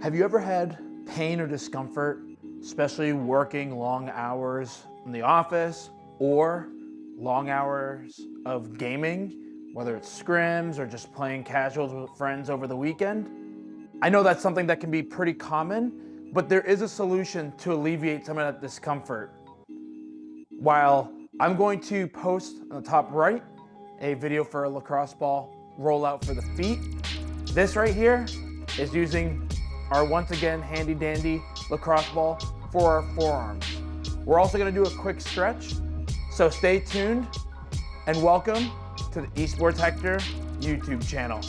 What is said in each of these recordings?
Have you ever had pain or discomfort, especially working long hours in the office or long hours of gaming, whether it's scrims or just playing casuals with friends over the weekend? I know that's something that can be pretty common, but there is a solution to alleviate some of that discomfort. While I'm going to post on the top right a video for a lacrosse ball rollout for the feet, this right here is using our once again handy dandy lacrosse ball for our forearms. We're also gonna do a quick stretch, so stay tuned and welcome to the Esports Hector YouTube channel.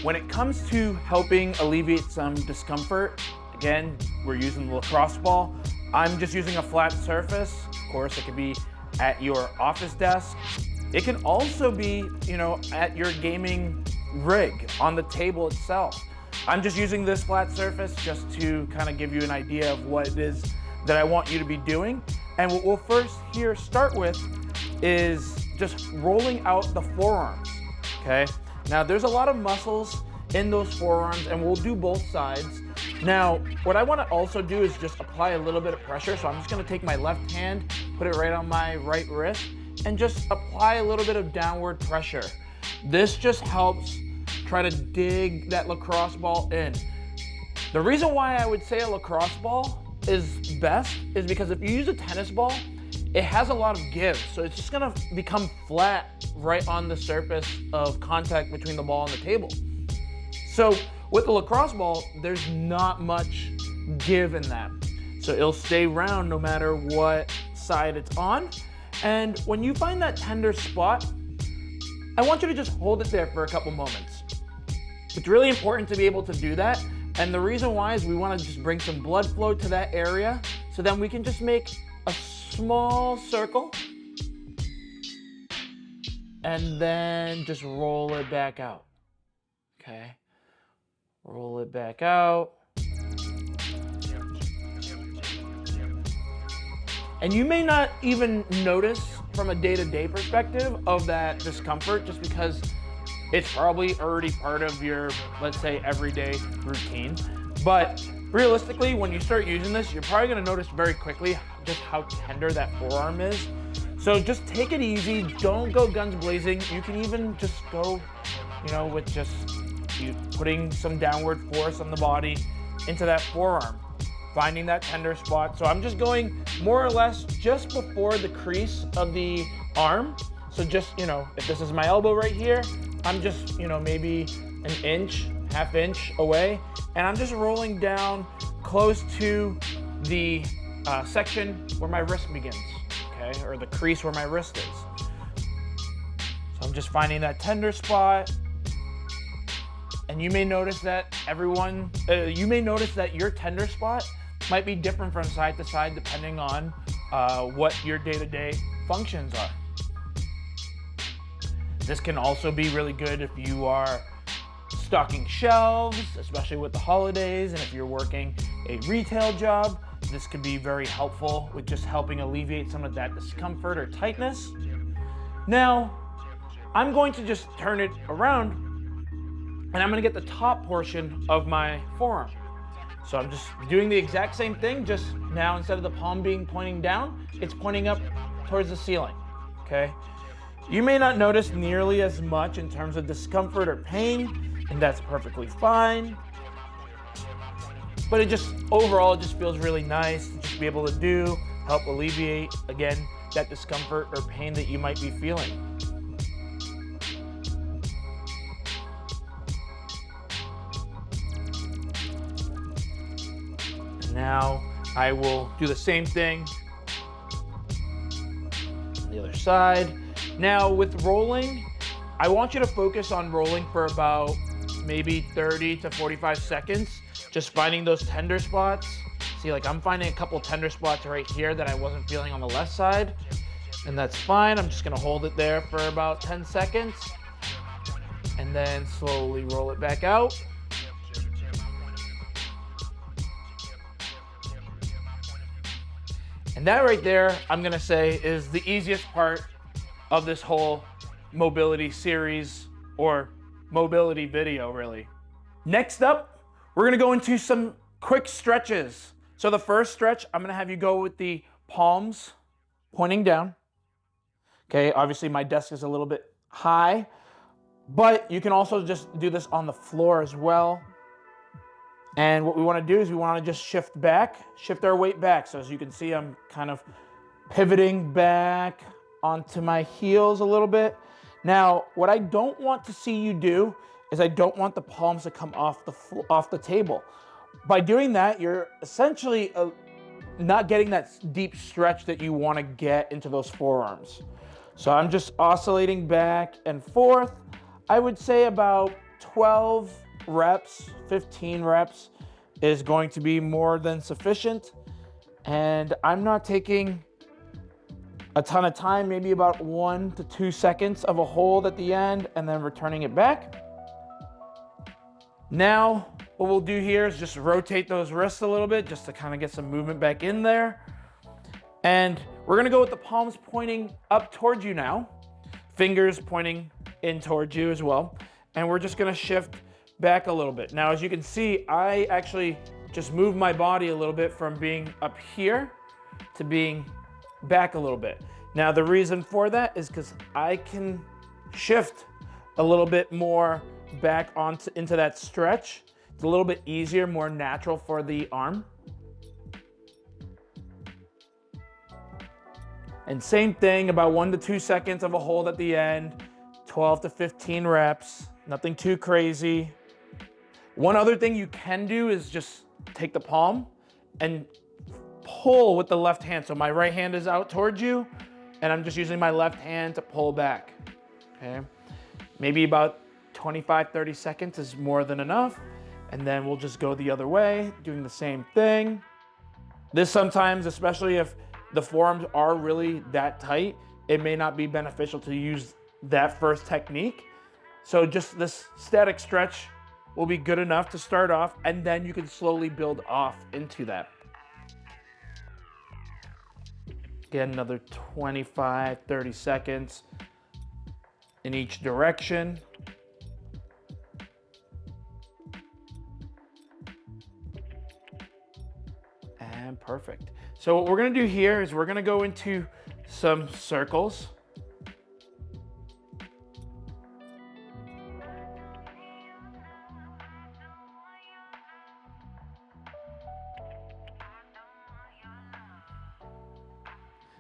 When it comes to helping alleviate some discomfort, again, we're using the lacrosse ball. I'm just using a flat surface. Of course, it could be at your office desk. It can also be, at your gaming rig on the table itself. I'm just using this flat surface just to kind of give you an idea of what it is that I want you to be doing. And what we'll first here start with is just rolling out the forearms, okay? Now there's a lot of muscles in those forearms and we'll do both sides. Now, what I want to also do is just apply a little bit of pressure. So I'm just going to take my left hand, put it right on my right wrist, and just apply a little bit of downward pressure. This just helps try to dig that lacrosse ball in. The reason why I would say a lacrosse ball is best is because if you use a tennis ball, it has a lot of give. So it's just gonna become flat right on the surface of contact between the ball and the table. So with the lacrosse ball, there's not much give in that. So it'll stay round no matter what side it's on. And when you find that tender spot, I want you to just hold it there for a couple moments. It's really important to be able to do that. And the reason why is we want to just bring some blood flow to that area so then we can just make a small circle and then just roll it back out. Okay. Roll it back out. And you may not even notice from a day-to-day perspective of that discomfort just because it's probably already part of your, let's say, everyday routine. But realistically, when you start using this, you're probably gonna notice very quickly just how tender that forearm is. So just take it easy, don't go guns blazing. You can even just go, with just you putting some downward force on the body into that forearm, finding that tender spot. So I'm just going more or less just before the crease of the arm. So just, if this is my elbow right here, I'm just, maybe an inch, half inch away, and I'm just rolling down close to the section where my wrist begins, okay, or the crease where my wrist is. So I'm just finding that tender spot, and you may notice that your tender spot might be different from side to side depending on what your day-to-day functions are. This can also be really good if you are stocking shelves, especially with the holidays, and if you're working a retail job, this could be very helpful with just helping alleviate some of that discomfort or tightness. Now, I'm going to just turn it around and I'm gonna get the top portion of my forearm. So I'm just doing the exact same thing, just now instead of the palm being pointing down, it's pointing up towards the ceiling, okay? You may not notice nearly as much in terms of discomfort or pain, and that's perfectly fine. But overall, it just feels really nice to just be able to help alleviate, again, that discomfort or pain that you might be feeling. Now, I will do the same thing on the other side. Now with rolling, I want you to focus on rolling for about maybe 30 to 45 seconds, just finding those tender spots. See, like I'm finding a couple tender spots right here that I wasn't feeling on the left side, and that's fine. I'm just gonna hold it there for about 10 seconds and then slowly roll it back out. And that right there, I'm gonna say, is the easiest part of this whole mobility series or mobility video, really. Next up, we're gonna go into some Quick stretches. So the first stretch, I'm gonna have you go with the palms pointing down. Okay, obviously my desk is a little bit high, but you can also just do this on the floor as well. And what we wanna do is we wanna just shift our weight back. So as you can see, I'm kind of pivoting back onto my heels a little bit. Now, what I don't want to see you do is I don't want the palms to come off the table. By doing that, you're essentially not getting that deep stretch that you want to get into those forearms. So I'm just oscillating back and forth. I would say about 12 reps, 15 reps is going to be more than sufficient. And I'm not taking a ton of time, maybe about 1 to 2 seconds of a hold at the end and then returning it back. Now, what we'll do here is just rotate those wrists a little bit just to kind of get some movement back in there. And we're gonna go with the palms pointing up towards you now, fingers pointing in towards you as well. And we're just gonna shift back a little bit. Now, as you can see, I actually just moved my body a little bit from being up here to being back a little bit. Now, the reason for that is because I can shift a little bit more back into that stretch. It's a little bit easier, more natural for the arm. And same thing, about 1 to 2 seconds of a hold at the end, 12 to 15 reps, nothing too crazy. One other thing you can do is just take the palm and pull with the left hand. So my right hand is out towards you, and I'm just using my left hand to pull back, okay? Maybe about 25, 30 seconds is more than enough. And then we'll just go the other way, doing the same thing. This sometimes, especially if the forearms are really that tight, it may not be beneficial to use that first technique. So just this static stretch will be good enough to start off, and then you can slowly build off into that. Again, another 25, 30 seconds in each direction. And perfect. So what we're gonna do here is we're gonna go into some circles.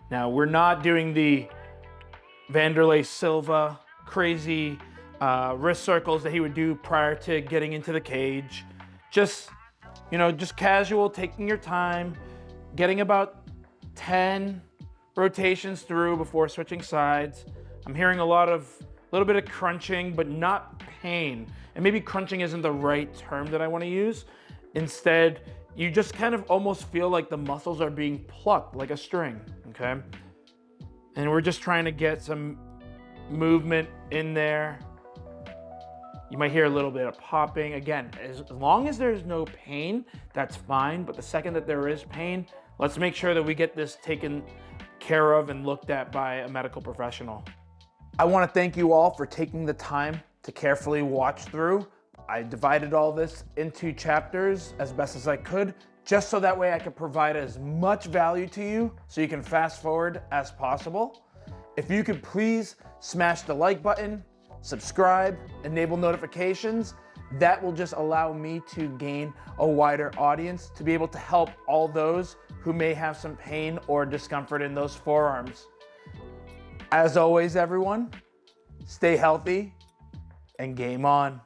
Now, we're not doing the Vanderlei Silva crazy wrist circles that he would do prior to getting into the cage. Just, just casual, taking your time, getting about 10 rotations through before switching sides. I'm hearing a little bit of crunching, but not pain. And maybe crunching isn't the right term that I want to use. Instead, you just kind of almost feel like the muscles are being plucked like a string, okay? And we're just trying to get some movement in there. You might hear a little bit of popping. Again, as long as there's no pain, that's fine. But the second that there is pain, let's make sure that we get this taken care of and looked at by a medical professional. I want to thank you all for taking the time to carefully watch through. I divided all this into chapters as best as I could, just so that way I could provide as much value to you so you can fast forward as possible. If you could please smash the like button, subscribe, enable notifications, that will just allow me to gain a wider audience to be able to help all those who may have some pain or discomfort in those forearms. As always, everyone, stay healthy and game on.